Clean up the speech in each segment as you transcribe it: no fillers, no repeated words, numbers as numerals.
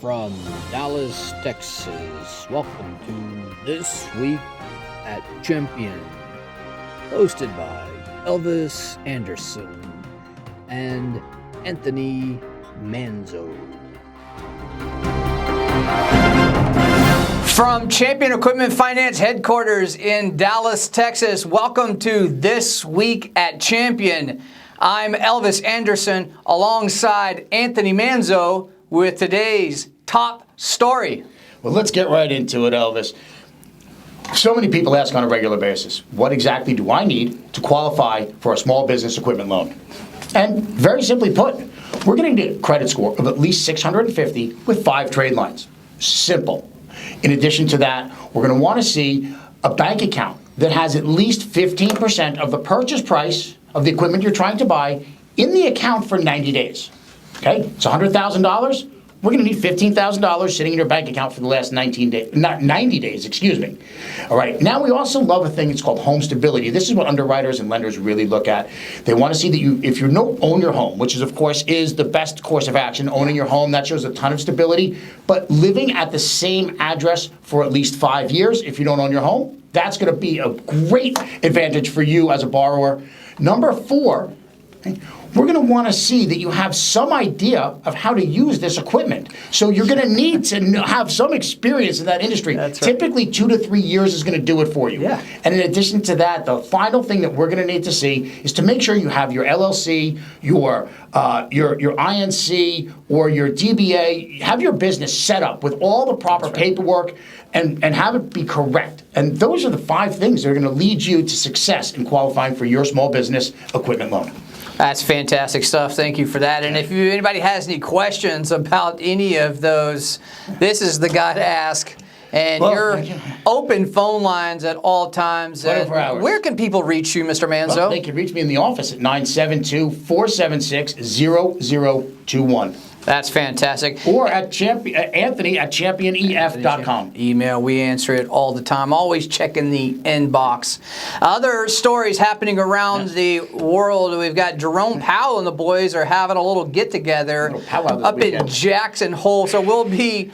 from Dallas, Texas. Welcome to This Week at Champion, hosted by Elvis Anderson and Anthony Manzo. From Champion Equipment Finance headquarters in Dallas, Texas, welcome to This Week at Champion. I'm Elvis Anderson alongside Anthony Manzo with today's top story. Well, let's get right into it, Elvis. So many people ask on a regular basis, what exactly do I need to qualify for a small business equipment loan? And very simply put, we're going to need a credit score of at least 650 with 5 trade lines. Simple. In addition to that, we're going to want to see a bank account that has at least 15% of the purchase price of the equipment you're trying to buy in the account for 90 days. Okay, it's $100,000. We're going to need $15,000 sitting in your bank account for the last 90 days, excuse me. All right, now we also love a thing, it's called home stability. This is what underwriters and lenders really look at. They want to see that if you own your home, which is, of course, is the best course of action, owning your home, that shows a ton of stability, but living at the same address for at least 5 years, if you don't own your home, that's going to be a great advantage for you as a borrower. Number 4, we're going to want to see that you have some idea of how to use this equipment. So you're going to need to have some experience in that industry. That's right. Typically 2 to 3 years is going to do it for you. Yeah. And in addition to that, the final thing that we're going to need to see is to make sure you have your LLC, your INC, or your DBA, have your business set up with all the proper paperwork and have it be correct. And those are the 5 things that are going to lead you to success in qualifying for your small business equipment loan. That's fantastic stuff. Thank you for that. And if anybody has any questions about any of those, this is the guy to ask. And you're open phone lines at all times. 24 hours. Where can people reach you, Mr. Manzo? Well, they can reach me in the office at 972-476-0021. That's fantastic. Or at Anthony at championef.com. Email, we answer it all the time. Always checking the inbox. Other stories happening around the world. We've got Jerome Powell and the boys are having a little get-together up in Jackson Hole. So we'll be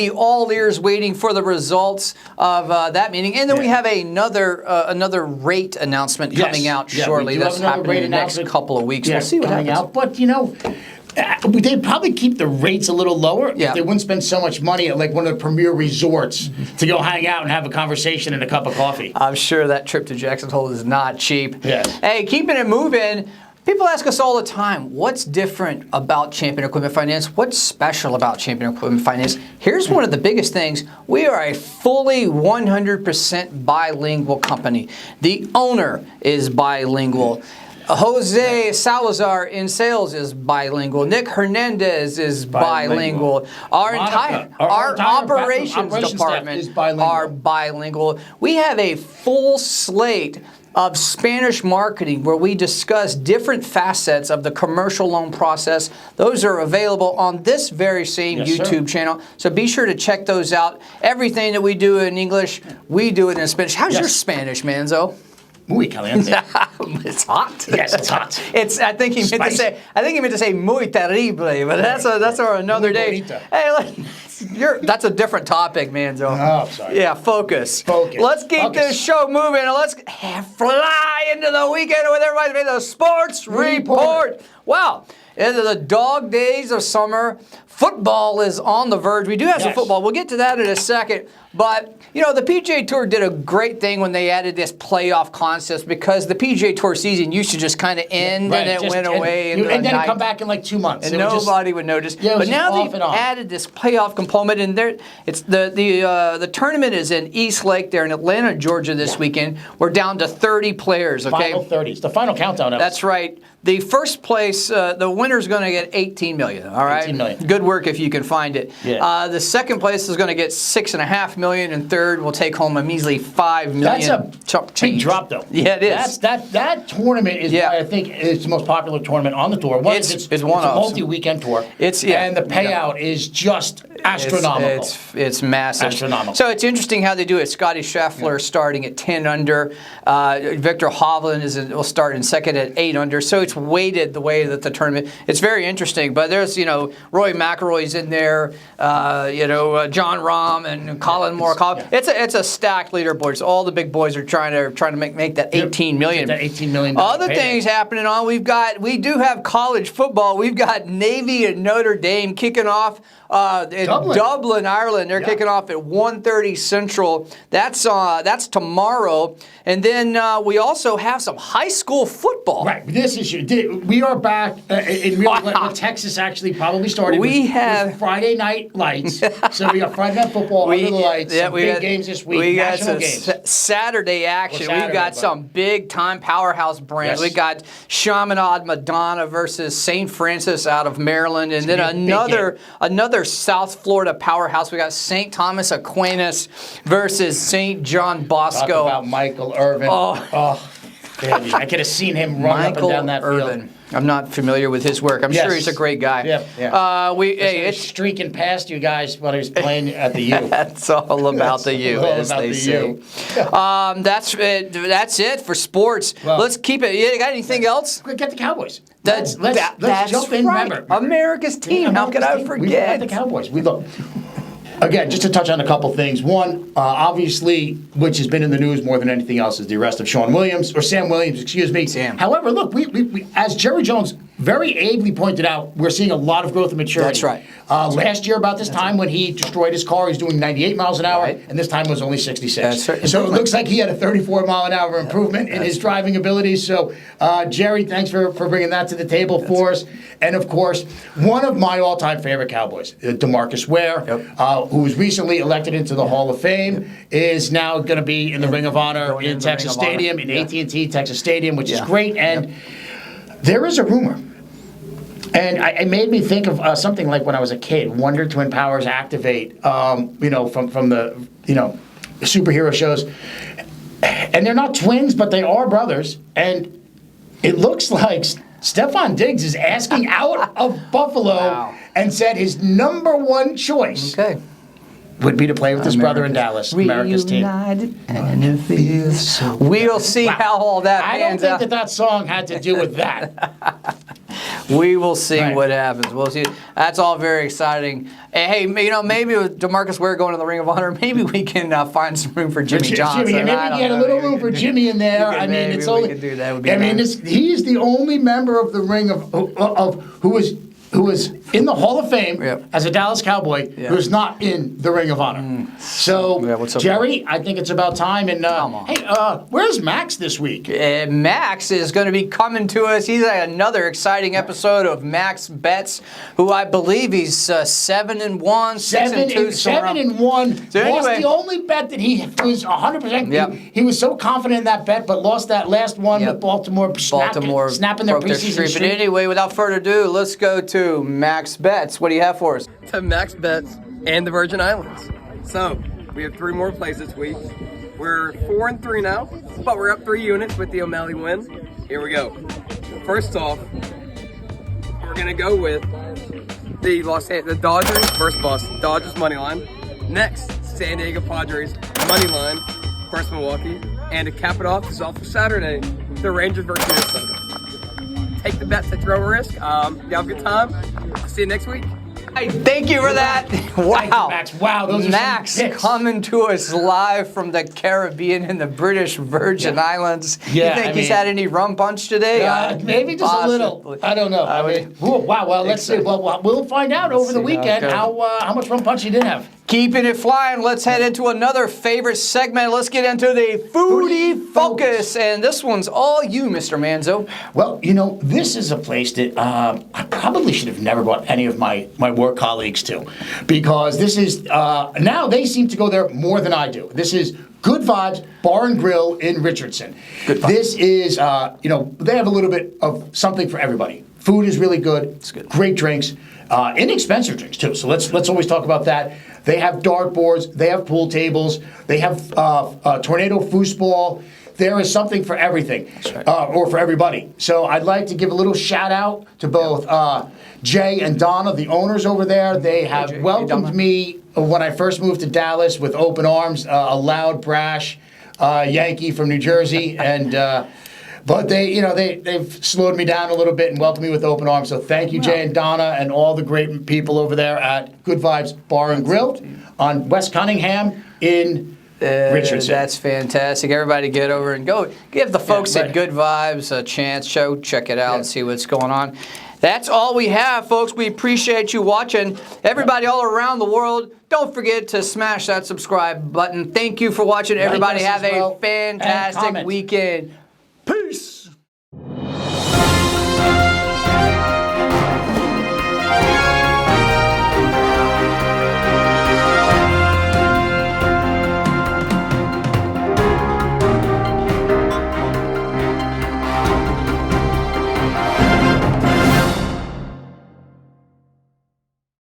all ears waiting for the results of that meeting. And then we have another rate announcement coming out shortly. That's happening in the next couple of weeks. We'll see what happens. But, they'd probably keep the rates a little lower if they wouldn't spend so much money at like one of the premier resorts to go hang out and have a conversation and a cup of coffee. I'm sure that trip to Jackson Hole is not cheap. Yeah. Hey, keeping it moving. People ask us all the time, what's different about Champion Equipment Finance? What's special about Champion Equipment Finance? Here's one of the biggest things. We are a fully 100% bilingual company. The owner is bilingual. Jose Salazar in sales is bilingual. Nick Hernandez is bilingual. Our entire operations department are bilingual. We have a full slate of Spanish marketing where we discuss different facets of the commercial loan process. Those are available on this very same YouTube channel. So be sure to check those out. Everything that we do in English, we do it in Spanish. How's your Spanish, Manzo? Muy caliente. It's hot. Yes, it's hot. I think he meant to say muy terrible, but that's for another day. Hey, that's a different topic, Manzo. Oh, sorry. Yeah, focus. Let's keep this show moving and let's fly into the weekend with everybody's made the sports report. Wow. Into the dog days of summer. Football is on the verge. We do have some football. We'll get to that in a second. But, the PGA Tour did a great thing when they added this playoff concept because the PGA Tour season used to just kind of end and it went away. And then it'd come back in like 2 months. And nobody would notice. But now they've added this playoff component. And the tournament is in East Lake there in Atlanta, Georgia this weekend. We're down to 30 players. Okay? Final 30. It's the final countdown. That's right. The first place, the winner's going to get $18 million. All right, $18 million. Good work if you can find it. Yeah. The second place is going to get $6.5 million, and third will take home a measly $5 million. That's a big drop, though. Yeah, it is. That tournament is, I think, it's the most popular tournament on the tour. It's one of a multi-weekend tour. And the payout is just Astronomical. It's massive. Astronomical. So it's interesting how they do it. Scotty Scheffler starting at 10 under. Victor Hovland will start in second at 8 under. So it's weighted the way that the tournament. It's very interesting. But there's Roy McIlroy's in there. John Rahm and Colin Morikawa. It's a stacked leaderboard. So all the big boys are trying to make that 18 million. That $18 million. Other things happening on. We do have college football. We've got Navy and Notre Dame kicking off in Dublin, Ireland. They're kicking off at 1:30 Central. That's tomorrow. And then we also have some high school football. Right. We are back in real what Texas actually probably started. We with have Friday night lights. So we got Friday night football under the lights. Yeah, some big games this week. We got national some games. Saturday action. We've got some big time powerhouse brands. Yes. We got Chaminade Madonna versus St. Francis out of Maryland, and then another South Florida powerhouse. We got St. Thomas Aquinas versus St. John Bosco. Talk about Michael Irvin. Baby, I could have seen him run up and down that Irvin. field. I'm not familiar with his work. I'm sure he's a great guy. Yeah. It's streaking past you guys when he was playing at the U. That's all about the U, as they say. That's it for sports. Well, let's keep it. You got anything else? Get the Cowboys. Let's jump in. Right. Remember, America's team. How could I forget? We got the Cowboys. We look. Again, just to touch on a couple things. One, obviously, which has been in the news more than anything else, is the arrest of Sam Williams, excuse me. Sam. However, look, we as Jerry Jones very ably pointed out, we're seeing a lot of growth and maturity. That's right. Last year, about this time, when he destroyed his car, he was doing 98 miles an hour, Right. and this time was only 66. That's right. So it looks like he had a 34 mile an hour improvement in his driving abilities. So, Jerry, thanks for bringing that to the table for us. And of course, one of my all-time favorite Cowboys, DeMarcus Ware, who was recently elected into the Hall of Fame, is now going to be in the Ring of Honor in Texas Stadium, in AT&T Texas Stadium, which is great. And there is a rumor. And it made me think of something like when I was a kid, Wonder Twin Powers activate, from the, superhero shows. And they're not twins, but they are brothers. And it looks like Stephon Diggs is asking out of Buffalo and said his number one choice would be to play with his brother in Dallas, America's team. And it feels so we'll see how all that pans out. I don't think that song had to do with that. We will see what happens. We'll see. That's all very exciting. Hey, maybe with DeMarcus Ware going to the Ring of Honor, maybe we can find some room for Jimmy Johnson. Maybe get a little room for Jimmy in there. It's only. We can do that. Would be he's the only member of the Ring of who was in the Hall of Fame as a Dallas Cowboy who's not in the Ring of Honor. So, Jerry, I think it's about time. And hey, where's Max this week? Max is going to be coming to us. He's another exciting episode of Max Bets, who I believe he's 7-1, 6-2. 7-1. So lost the only bet that he was 100%. He was so confident in that bet, but lost that last one with Baltimore. Snapping their preseason streak. But anyway, without further ado, let's go to Max Bets. What do you have for us? To Max Bets and the Virgin Islands. So, we have 3 more plays this week. We're 4-3 now, but we're up 3 units with the O'Malley win. Here we go. First off, we're gonna go with the Dodgers versus Boston. Dodgers money line. Next, San Diego Padres money line versus Milwaukee. And to cap it off, this is all for Saturday, the Rangers versus Minnesota. Take the bets, take your own risk. You have a good time. I'll see you next week. Hey, thank you for that. Wow. Thank you, Max. Wow, those are Max some picks. coming to us live from the Caribbean and the British Virgin Islands. Yeah, you think he's had any rum punch today? Maybe just a little. I don't know. Wow. Well, let's see. Well, we'll find out over the weekend how much rum punch he did have. Keeping it flying, let's head into another favorite segment. Let's get into the Foodie Focus. And this one's all you, Mr. Manzo. Well, this is a place that I probably should have never brought any of my work colleagues to, because this is, now they seem to go there more than I do. This is Good Vibes Bar and Grill in Richardson. This is, they have a little bit of something for everybody. Food is really good. It's good. Great drinks. Inexpensive drinks, too. So let's always talk about that. They have dart boards. They have pool tables. They have tornado foosball. there is something for everything, right. or for everybody. So I'd like to give a little shout out to both Jay and Donna, the owners over there. They have Jay. Hey, welcomed Donna. me when I first moved to Dallas with open arms, a loud, brash Yankee from New Jersey, and but they've slowed me down a little bit and welcomed me with open arms. So thank you, Jay and Donna, and all the great people over there at Good Vibes Bar and Grill on West Cunningham in Richardson. That's fantastic. Everybody get over and go. Give the folks Yeah, at right. Good Vibes a chance. Check it out and Yeah. see what's going on. That's all we have, folks. We appreciate you watching. Everybody all around the world, don't forget to smash that subscribe button. Thank you for watching. Everybody us have as well. a And fantastic comment. weekend.